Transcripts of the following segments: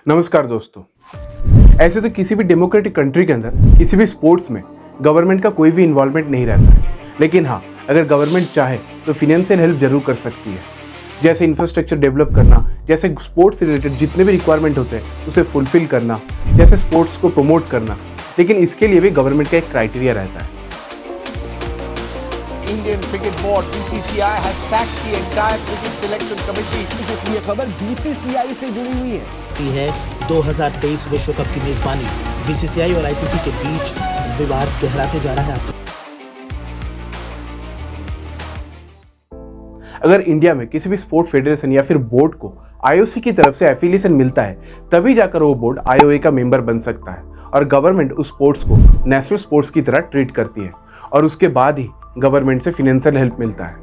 नमस्कार दोस्तों। ऐसे तो किसी भी डेमोक्रेटिक कंट्री के अंदर किसी भी स्पोर्ट्स में गवर्नमेंट का कोई भी इन्वॉल्वमेंट नहीं रहता है, लेकिन हाँ, अगर गवर्नमेंट चाहे तो फिनेंशियल हेल्प जरूर कर सकती है। जैसे इंफ्रास्ट्रक्चर डेवलप करना, जैसे स्पोर्ट्स से रिलेटेड जितने भी रिक्वायरमेंट होते हैं उसे फुलफिल करना, जैसे स्पोर्ट्स को प्रमोट करना, लेकिन इसके लिए भी गवर्नमेंट का एक क्राइटेरिया रहता है। Indian Cricket Board (BCCI) has sacked the entire cricket selection committee. ये खबर BCCI से जुड़ी हुई है 2023 विश्व कप की मेजबानी। बीसीसीआई और आईसीसी के बीच विवाद गहराते जा रहा है। अगर इंडिया में किसी भी स्पोर्ट फेडरेशन या फिर बोर्ड को आईओसी की तरफ से एफिलिएशन मिलता है, तभी जाकर वो बोर्ड आईओए का मेंबर बन सकता है और गवर्नमेंट उस स्पोर्ट्स को नेशनल स्पोर्ट्स की तरह ट्रीट करती है और उसके बाद ही गवर्नमेंट से फिनेंशियल हेल्प मिलता है।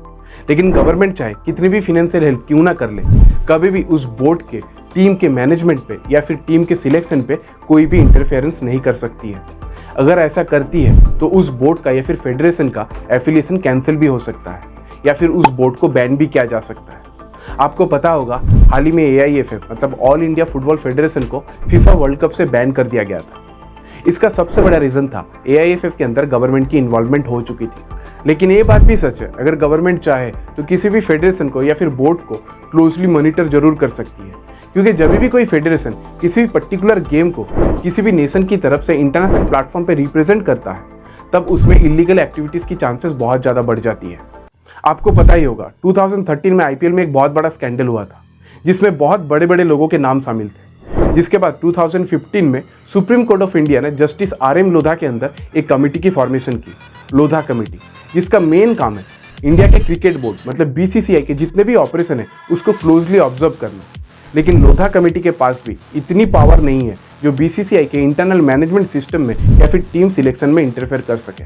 लेकिन गवर्नमेंट चाहे कितनी भी फिनेंशियल हेल्प क्यों ना कर ले, कभी भी उस बोर्ड के टीम के मैनेजमेंट पे या फिर टीम के सिलेक्शन पे कोई भी इंटरफेरेंस नहीं कर सकती है। अगर ऐसा करती है तो उस बोर्ड का या फिर फेडरेशन का एफिलिएशन कैंसिल भी हो सकता है या फिर उस बोर्ड को बैन भी किया जा सकता है। आपको पता होगा, हाल ही में AIFF मतलब ऑल इंडिया फुटबॉल फेडरेशन को फीफा वर्ल्ड कप से बैन कर दिया गया था। इसका सबसे बड़ा रीज़न था AIFF के अंदर गवर्नमेंट की इन्वॉल्वमेंट हो चुकी थी। लेकिन ये बात भी सच है, अगर गवर्नमेंट चाहे तो किसी भी फेडरेशन को या फिर बोर्ड को क्लोजली मॉनिटर जरूर कर सकती है, क्योंकि जब भी कोई फेडरेशन किसी भी पर्टिकुलर गेम को किसी भी नेशन की तरफ से इंटरनेशनल प्लेटफॉर्म पे रिप्रेजेंट करता है, तब उसमें इलीगल एक्टिविटीज़ की चांसेस बहुत ज़्यादा बढ़ जाती है। आपको पता ही होगा, 2013 में IPL में एक बहुत बड़ा स्कैंडल हुआ था जिसमें बहुत बड़े बड़े लोगों के नाम शामिल थे, जिसके बाद 2015 में सुप्रीम कोर्ट ऑफ इंडिया ने जस्टिस RM लोधा के अंदर एक कमेटी की फॉर्मेशन की, लोधा कमेटी, जिसका मेन काम है इंडिया के क्रिकेट बोर्ड मतलब BCCI के जितने भी ऑपरेशन है उसको क्लोजली ऑब्जर्व करना। लेकिन लोधा कमेटी के पास भी इतनी पावर नहीं है जो BCCI के इंटरनल मैनेजमेंट सिस्टम में या फिर टीम सिलेक्शन में इंटरफेयर कर सके,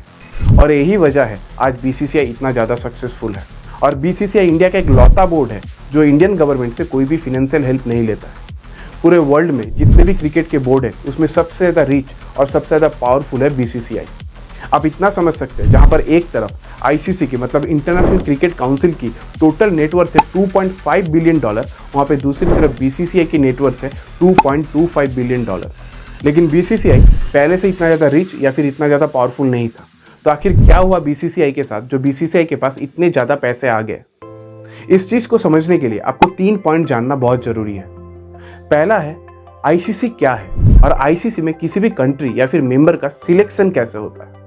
और यही वजह है आज BCCI इतना ज़्यादा सक्सेसफुल है। और BCCI इंडिया का एक लौता बोर्ड है जो इंडियन गवर्नमेंट से कोई भी फिनेंशियल हेल्प नहीं लेता है। पूरे वर्ल्ड में जितने भी क्रिकेट के बोर्ड है उसमें सबसे ज़्यादा रिच और सबसे ज़्यादा पावरफुल है BCCI। आप इतना समझ सकते हैं, जहाँ पर एक तरफ ICC की मतलब इंटरनेशनल क्रिकेट काउंसिल की टोटल नेटवर्थ है $2.5 बिलियन, वहाँ पे दूसरी तरफ BCCI की नेटवर्थ है $2.25 बिलियन। लेकिन BCCI पहले से इतना ज़्यादा रिच या फिर इतना ज़्यादा पावरफुल नहीं था। तो आखिर क्या हुआ BCCI के साथ जो BCCI के पास इतने ज़्यादा पैसे आ गए? इस चीज़ को समझने के लिए आपको 3 पॉइंट जानना बहुत ज़रूरी है। पहला है ICC क्या है और ICC में किसी भी कंट्री या फिर मेंबर का सिलेक्शन कैसे होता है।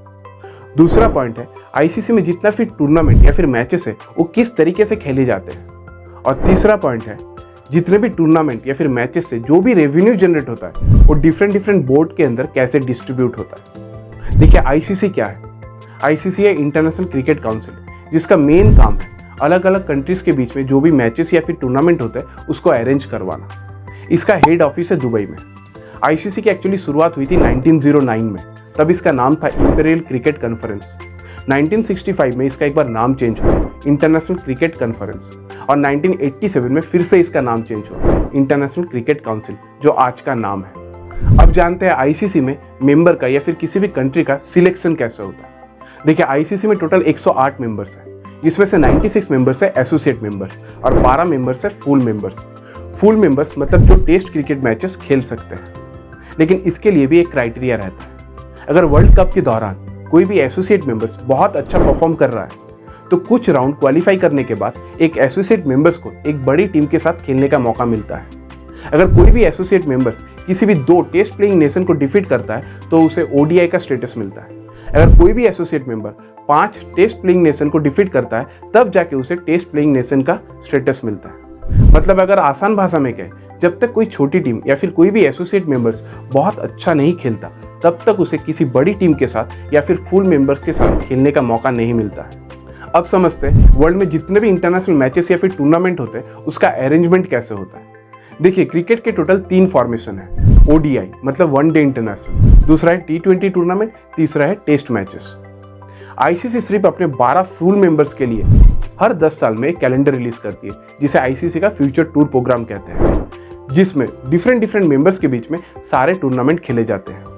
दूसरा पॉइंट है ICC में जितना भी टूर्नामेंट या फिर मैचेस है वो किस तरीके से खेले जाते हैं। और तीसरा पॉइंट है जितने भी टूर्नामेंट या फिर मैचेस से जो भी रेवेन्यू जनरेट होता है वो डिफरेंट बोर्ड के अंदर कैसे डिस्ट्रीब्यूट होता है। देखिए, ICC क्या है? ICC है इंटरनेशनल क्रिकेट काउंसिल, जिसका मेन काम है अलग अलग कंट्रीज के बीच में जो भी मैचेस या फिर टूर्नामेंट होता है उसको अरेंज करवाना। इसका हेड ऑफिस है दुबई में। ICC की एक्चुअली शुरुआत हुई थी 1909 में, तब इसका नाम था इंपीरियल क्रिकेट कॉन्फ्रेंस। 1965 में इसका एक बार नाम चेंज हुआ, इंटरनेशनल क्रिकेट कॉन्फ्रेंस, और 1987 में फिर से इसका नाम चेंज हुआ, इंटरनेशनल क्रिकेट काउंसिल, जो आज का नाम है। अब जानते हैं ICC में मेंबर का या फिर किसी भी कंट्री का सिलेक्शन कैसे होता है। देखिए, ICC में टोटल 108 मेंबर्स हैं, जिसमें से 96 मेंबर्स है एसोसिएट मेंबर्स और 12 मेंबर्स है फुल मेंबर्स। फुल मेंबर्स मतलब जो टेस्ट क्रिकेट मैचेस खेल सकते हैं। लेकिन इसके लिए भी एक क्राइटेरिया रहता है। अगर वर्ल्ड कप के दौरान कोई भी एसोसिएट मेंबर्स बहुत अच्छा परफॉर्म कर रहा है तो कुछ राउंड क्वालिफाई करने के बाद एक एसोसिएट मेंबर्स को एक बड़ी टीम के साथ खेलने का मौका मिलता है। अगर कोई भी एसोसिएट मेंबर्स किसी भी 2 टेस्ट प्लेइंग नेशन को डिफीट करता है तो उसे ODI का स्टेटस मिलता है। अगर कोई भी associate member 5 test playing nation को डिफीट करता है तब जाके उसे टेस्ट प्लेइंग नेशन का स्टेटस मिलता है। मतलब अगर आसान भाषा में कहें, जब तक कोई छोटी टीम या फिर कोई भी एसोसिएट मेंबर्स बहुत अच्छा नहीं खेलता तब तक उसे किसी बड़ी टीम के साथ या फिर फुल मेंबर्स के साथ खेलने का मौका नहीं मिलता है। अब समझते हैं वर्ल्ड में जितने भी इंटरनेशनल मैचेस या फिर टूर्नामेंट होते हैं उसका अरेंजमेंट कैसे होता है। देखिए, क्रिकेट के टोटल 3 फॉर्मेशन है। ODI मतलब वन डे इंटरनेशनल, दूसरा है T20 टूर्नामेंट, तीसरा है टेस्ट मैचेस। ICC सिर्फ अपने 12 फुल मेंबर्स के लिए हर 10 साल में एक कैलेंडर रिलीज करती है, जिसे ICC का फ्यूचर टूर प्रोग्राम कहते हैं, जिसमें डिफरेंट मेंबर्स के बीच में सारे टूर्नामेंट खेले जाते हैं।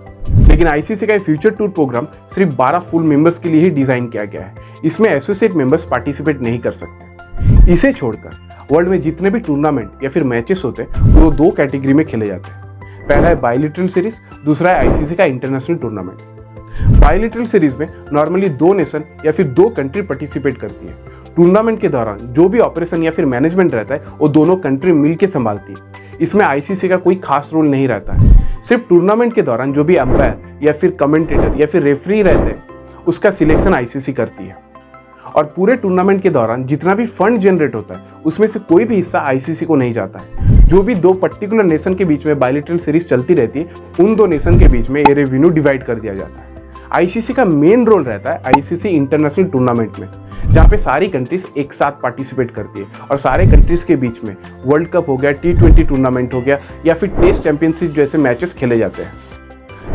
लेकिन ICC का फ्यूचर टूर प्रोग्राम सिर्फ 12 फुल मेंबर्स के लिए ही डिजाइन किया गया है। इसमें एसोसिएट मेंबर्स पार्टिसिपेट नहीं कर सकते। इसे छोड़कर वर्ल्ड में जितने भी टूर्नामेंट या फिर मैचेस होते हैं वो 2 कैटेगरी में खेले जाते हैं। पहला है बायलैटरल सीरीज, दूसरा है आईसीसी का इंटरनेशनल टूर्नामेंट। बायलैटरल सीरीज में नॉर्मली 2 नेशन या फिर 2 कंट्री पार्टिसिपेट करती है। टूर्नामेंट के दौरान जो भी ऑपरेशन या फिर मैनेजमेंट रहता है वो दोनों कंट्री मिलकर संभालती है। इसमें आईसीसी का कोई खास रोल नहीं रहता है। सिर्फ टूर्नामेंट के दौरान जो भी अंपायर या फिर कमेंटेटर या फिर रेफरी रहते हैं उसका सिलेक्शन आईसीसी करती है। और पूरे टूर्नामेंट के दौरान जितना भी फंड जनरेट होता है उसमें से कोई भी हिस्सा आईसीसी को नहीं जाता है। जो भी 2 पर्टिकुलर नेशन के बीच में बायलैटरल सीरीज चलती रहती है उन 2 नेशन के बीच में ये रेवेन्यू डिवाइड कर दिया जाता है। आईसीसी का मेन रोल रहता है आईसीसी इंटरनेशनल टूर्नामेंट में, जहाँ पे सारी कंट्रीज एक साथ पार्टिसिपेट करती है और सारे कंट्रीज के बीच में वर्ल्ड कप हो गया, T20 टूर्नामेंट हो गया या फिर टेस्ट चैंपियनशिप जैसे मैचेस खेले जाते हैं।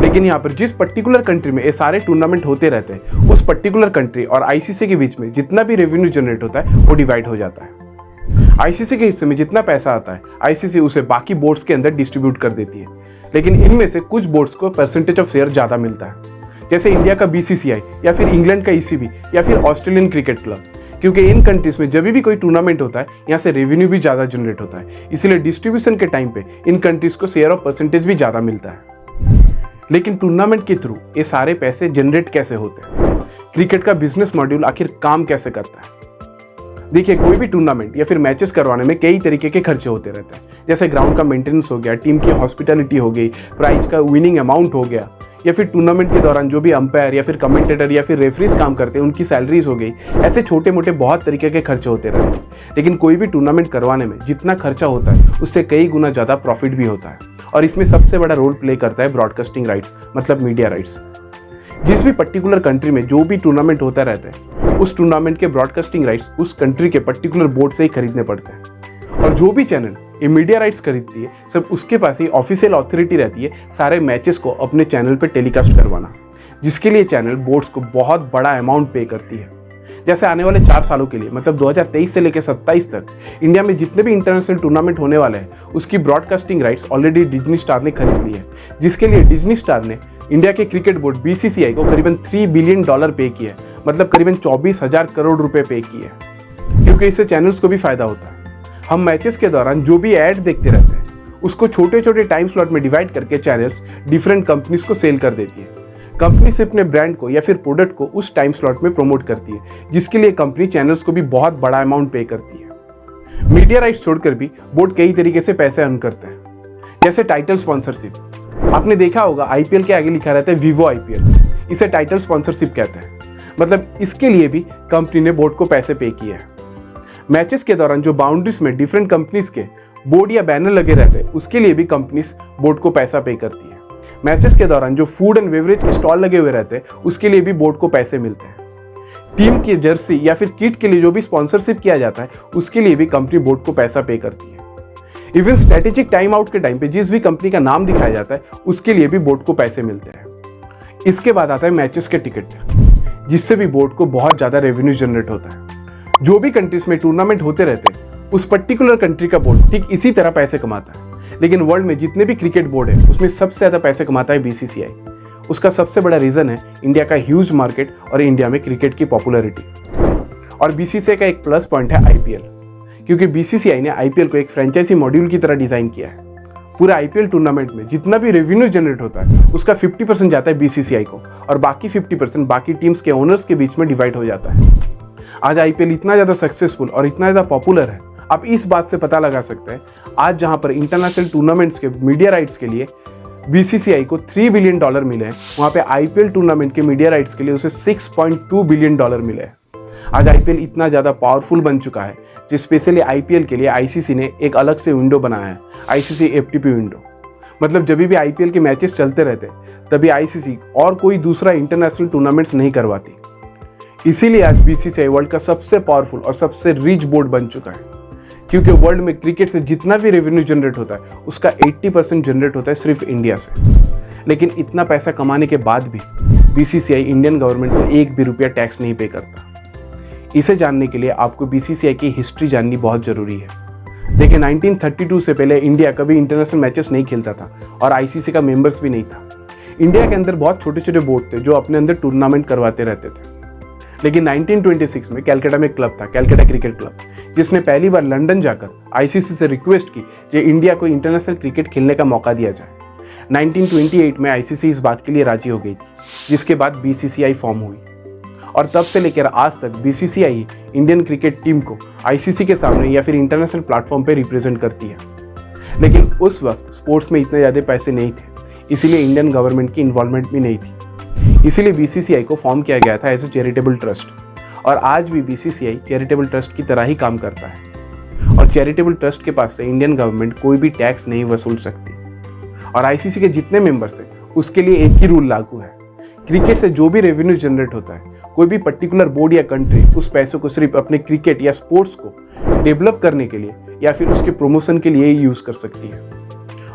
लेकिन यहाँ पर जिस पर्टिकुलर कंट्री में ये सारे टूर्नामेंट होते रहते हैं उस पर्टिकुलर कंट्री और आईसीसी के बीच में जितना भी रेवेन्यू जनरेट होता है वो डिवाइड हो जाता है। आईसीसी के हिस्से में जितना पैसा आता है आईसीसी उसे बाकी बोर्ड्स के अंदर डिस्ट्रीब्यूट कर देती है। लेकिन इनमें से कुछ बोर्ड्स को परसेंटेज ऑफ शेयर ज़्यादा मिलता है, जैसे इंडिया का बीसीसीआई या फिर इंग्लैंड का ईसीबी या फिर ऑस्ट्रेलियन क्रिकेट क्लब, क्योंकि इन कंट्रीज में जब भी कोई टूर्नामेंट होता है यहाँ से रेवेन्यू भी ज़्यादा जनरेट होता है, इसलिए डिस्ट्रीब्यूशन के टाइम पे इन कंट्रीज को शेयर ऑफ परसेंटेज भी ज़्यादा मिलता है। लेकिन टूर्नामेंट के थ्रू ये सारे पैसे जनरेट कैसे होते हैं? क्रिकेट का बिजनेस मॉड्यूल आखिर काम कैसे करता है? देखिए, कोई भी टूर्नामेंट या फिर मैचेस करवाने में कई तरीके के खर्चे होते रहते हैं, जैसे ग्राउंड का मेंटेनेंस हो गया, टीम की हॉस्पिटैलिटी हो गई, प्राइज का विनिंग अमाउंट हो गया, या फिर टूर्नामेंट के दौरान जो भी अंपायर या फिर कमेंटेटर या फिर रेफरीज काम करते हैं उनकी सैलरीज हो गई। ऐसे छोटे मोटे बहुत तरीके के खर्चे होते रहते हैं। लेकिन कोई भी टूर्नामेंट करवाने में जितना खर्चा होता है उससे कई गुना ज़्यादा प्रॉफिट भी होता है, और इसमें सबसे बड़ा रोल प्ले करता है ब्रॉडकास्टिंग राइट्स, मतलब मीडिया राइट्स। जिस भी पर्टिकुलर कंट्री में जो भी टूर्नामेंट होता रहता है उस टूर्नामेंट के ब्रॉडकास्टिंग राइट्स उस कंट्री के पर्टिकुलर बोर्ड से ही खरीदने पड़ते हैं, और जो भी चैनल ये मीडिया राइट्स खरीदती है सब उसके पास ही ऑफिशियल अथॉरिटी रहती है सारे मैचेस को अपने चैनल पे टेलीकास्ट करवाना, जिसके लिए चैनल बोर्ड्स को बहुत बड़ा अमाउंट पे करती है। जैसे आने वाले 4 सालों के लिए, मतलब 2023 से लेकर 27 तक इंडिया में जितने भी इंटरनेशनल टूर्नामेंट होने वाले हैं उसकी broadcasting rights already Disney star ने खरीद ली है, जिसके लिए डिज्नी स्टार ने इंडिया के क्रिकेट बोर्ड बीसीसीआई को करीबन $3 बिलियन पे किया है, मतलब करीबन 24,000 करोड़ रुपए पे किए हैं, क्योंकि इससे चैनल्स को भी फायदा होता है। हम मैचेस के दौरान जो भी ऐड देखते रहते हैं उसको छोटे छोटे टाइम स्लॉट में डिवाइड करके चैनल्स डिफरेंट कंपनीज को सेल कर देती है। कंपनी से अपने ब्रांड को या फिर प्रोडक्ट को उस टाइम स्लॉट में प्रमोट करती है, जिसके लिए कंपनी चैनल्स को भी बहुत बड़ा अमाउंट पे करती है। मीडिया राइट्स छोड़कर भी बोर्ड कई तरीके से पैसे अर्न करते हैं, जैसे टाइटल स्पॉन्सरशिप। आपने देखा होगा आईपीएल के आगे लिखा रहता है विवो आईपीएल, इसे टाइटल स्पॉन्सरशिप कहते हैं। मतलब इसके लिए भी कंपनी ने बोर्ड को पैसे पे किए हैं। मैचेस के दौरान जो बाउंड्रीज में डिफरेंट कंपनीज के बोर्ड या बैनर लगे रहते हैं उसके लिए भी कंपनीज बोर्ड को पैसा पे करती है। मैचेस के दौरान जो फूड एंड बेवरेज के स्टॉल लगे हुए रहते हैं उसके लिए भी बोर्ड को पैसे मिलते हैं। टीम की जर्सी या फिर किट के लिए जो भी स्पॉन्सरशिप किया जाता है उसके लिए भी कंपनी बोर्ड को पैसा पे करती है। इवन स्ट्रेटेजिक टाइम आउट के टाइम पे जिस भी कंपनी का नाम दिखाया जाता है उसके लिए भी बोर्ड को पैसे मिलते हैं। इसके बाद आता है मैचेस के टिकट, जिससे भी बोर्ड को बहुत ज़्यादा रेवेन्यू जनरेट होता है। जो भी कंट्रीज में टूर्नामेंट होते रहते हैं उस पर्टिकुलर कंट्री का बोर्ड ठीक इसी तरह पैसे कमाता है। लेकिन वर्ल्ड में जितने भी क्रिकेट बोर्ड है उसमें सबसे ज़्यादा पैसे कमाता है बीसीसीआई। उसका सबसे बड़ा रीज़न है इंडिया का ह्यूज मार्केट और इंडिया में क्रिकेट की पॉपुलैरिटी। और बीसीसीआई का एक प्लस पॉइंट है आईपीएल, क्योंकि बीसीसीआई ने आईपीएल को एक फ्रेंचाइजी मॉड्यूल की तरह डिज़ाइन किया है। पूरे आईपीएल टूर्नामेंट में जितना भी रेवेन्यू जनरेट होता है उसका 50% जाता है बीसीसीआई को, और बाकी 50% बाकी टीम्स के ओनर्स के बीच में डिवाइड हो जाता है। आज आईपीएल इतना ज़्यादा सक्सेसफुल और इतना ज़्यादा पॉपुलर है, आप इस बात से पता लगा सकते हैं आज जहां पर इंटरनेशनल टूर्नामेंट्स के मीडिया राइट्स के लिए बीसीसीआई को $3 बिलियन मिले हैं, वहां पे आईपीएल टूर्नामेंट के मीडिया राइट्स के लिए उसे $6.2 बिलियन मिले हैं। आज आईपीएल इतना ज़्यादा पावरफुल बन चुका है कि स्पेशली आईपीएल के लिए आईसीसी ने एक अलग से विंडो बनाया है, आईसीसी एफटीपी विंडो। मतलब जब भी आईपीएल के मैचेस चलते रहते तभी आईसीसी और कोई दूसरा इंटरनेशनल टूर्नामेंट्स नहीं करवाती। इसीलिए आज बीसीसीआई वर्ल्ड का सबसे पावरफुल और सबसे रिच बोर्ड बन चुका है, क्योंकि वर्ल्ड में क्रिकेट से जितना भी रेवेन्यू जनरेट होता है उसका 80% जनरेट होता है सिर्फ इंडिया से। लेकिन इतना पैसा कमाने के बाद भी बीसीसीआई इंडियन गवर्नमेंट को एक भी रुपया टैक्स नहीं पे करता। इसे जानने के लिए आपको बीसीसीआई की हिस्ट्री जाननी बहुत ज़रूरी है। देखिए, 1932 से पहले इंडिया कभी इंटरनेशनल मैचेस नहीं खेलता था और आईसीसी का मेंबर्स भी नहीं था। इंडिया के अंदर बहुत छोटे छोटे बोर्ड थे जो अपने अंदर टूर्नामेंट करवाते रहते थे। लेकिन 1926 में कलकत्ता में क्लब था, कलकत्ता क्रिकेट क्लब, जिसने पहली बार लंदन जाकर आईसीसी से रिक्वेस्ट की कि इंडिया को इंटरनेशनल क्रिकेट खेलने का मौका दिया जाए। 1928 में आईसीसी इस बात के लिए राजी हो गई थी, जिसके बाद बीसीसीआई फॉर्म हुई और तब से लेकर आज तक बीसीसीआई इंडियन क्रिकेट टीम को आईसीसी के सामने या फिर इंटरनेशनल प्लेटफॉर्म पे रिप्रेजेंट करती है। लेकिन उस वक्त स्पोर्ट्स में इतने ज़्यादा पैसे नहीं थे, इसीलिए इंडियन गवर्नमेंट की इन्वॉल्वमेंट भी नहीं थी। इसीलिए बीसीसीआई को फॉर्म किया गया था एज ए चैरिटेबल ट्रस्ट, और आज भी बीसीसीआई चैरिटेबल ट्रस्ट की तरह ही काम करता है। और चैरिटेबल ट्रस्ट के पास से इंडियन गवर्नमेंट कोई भी टैक्स नहीं वसूल सकती। और आईसीसी के जितने मेंबर्स हैं उसके लिए एक ही रूल लागू है, क्रिकेट से जो भी रेवेन्यू जनरेट होता है, कोई भी पर्टिकुलर बोर्ड या कंट्री उस पैसों को सिर्फ अपने क्रिकेट या स्पोर्ट्स को डेवलप करने के लिए या फिर उसके प्रमोशन के लिए ही यूज़ कर सकती है।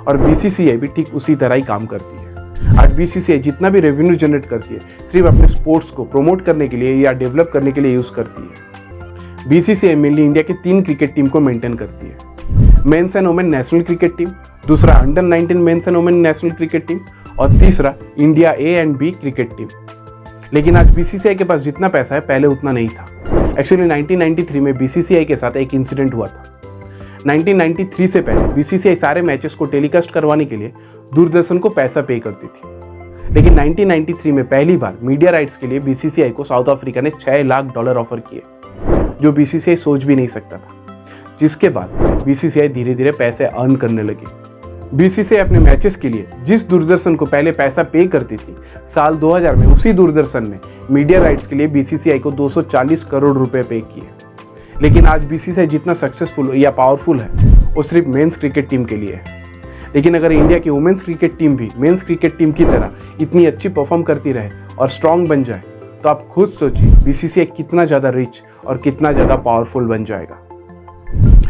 और बीसीसीआई भी ठीक उसी तरह ही काम करती है। आज बीसीसीआई जितना भी रेवेन्यू जनरेट करती है सिर्फ अपने स्पोर्ट्स को प्रमोट करने के लिए या डेवलप करने के लिए यूज़ करती है। बीसीसीआई मेनली इंडिया के 3 क्रिकेट टीम को मेंटेन करती है, men's and women national cricket team, दूसरा under 19 men's and women national cricket team और तीसरा India A and B cricket team. लेकिन आज बीसीसीआई के पास जितना पैसा है पहले उतना नहीं था। एक्चुअली 1993 में बीसीसीआई के साथ एक इंसिडेंट हुआ था। 1993 से पहले बीसीसीआई सारे मैचेस को टेलीकास्ट करवाने के लिए दूरदर्शन को पैसा पे करती थी। लेकिन 1993 में पहली बार मीडिया राइट्स के लिए बीसीसीआई को साउथ अफ्रीका ने $6 लाख ऑफर किए, जो बीसीसीआई सोच भी नहीं सकता था। जिसके बाद बीसीसीआई धीरे धीरे पैसे अर्न करने लगी। बीसीसीआई अपने मैचेस के लिए जिस दूरदर्शन को पहले पैसा पे करती थी, साल 2000 में उसी दूरदर्शन ने मीडिया राइट्स के लिए बीसीसीआई को 240 करोड़ रुपए पे किए। लेकिन आज बीसीसीआई जितना सक्सेसफुल या पावरफुल है वो सिर्फ मेंस क्रिकेट टीम के लिए है। लेकिन अगर इंडिया की वुमेन्स क्रिकेट टीम भी मेंस क्रिकेट टीम की तरह इतनी अच्छी परफॉर्म करती रहे और स्ट्रांग बन जाए, तो आप खुद सोचिए बीसीसीआई कितना ज़्यादा रिच और कितना ज़्यादा पावरफुल बन जाएगा।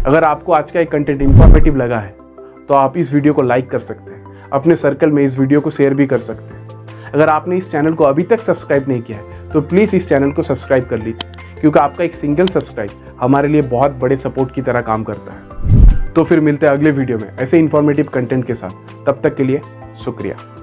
अगर आपको आज का एक कंटेंट इंफॉर्मेटिव लगा है तो आप इस वीडियो को लाइक कर सकते हैं, अपने सर्कल में इस वीडियो को शेयर भी कर सकते हैं। अगर आपने इस चैनल को अभी तक सब्सक्राइब नहीं किया है तो प्लीज़ इस चैनल को सब्सक्राइब कर लीजिए, क्योंकि आपका एक सिंगल सब्सक्राइब हमारे लिए बहुत बड़े सपोर्ट की तरह काम करता है। तो फिर मिलते हैं अगले वीडियो में ऐसे इन्फॉर्मेटिव कंटेंट के साथ। तब तक के लिए शुक्रिया।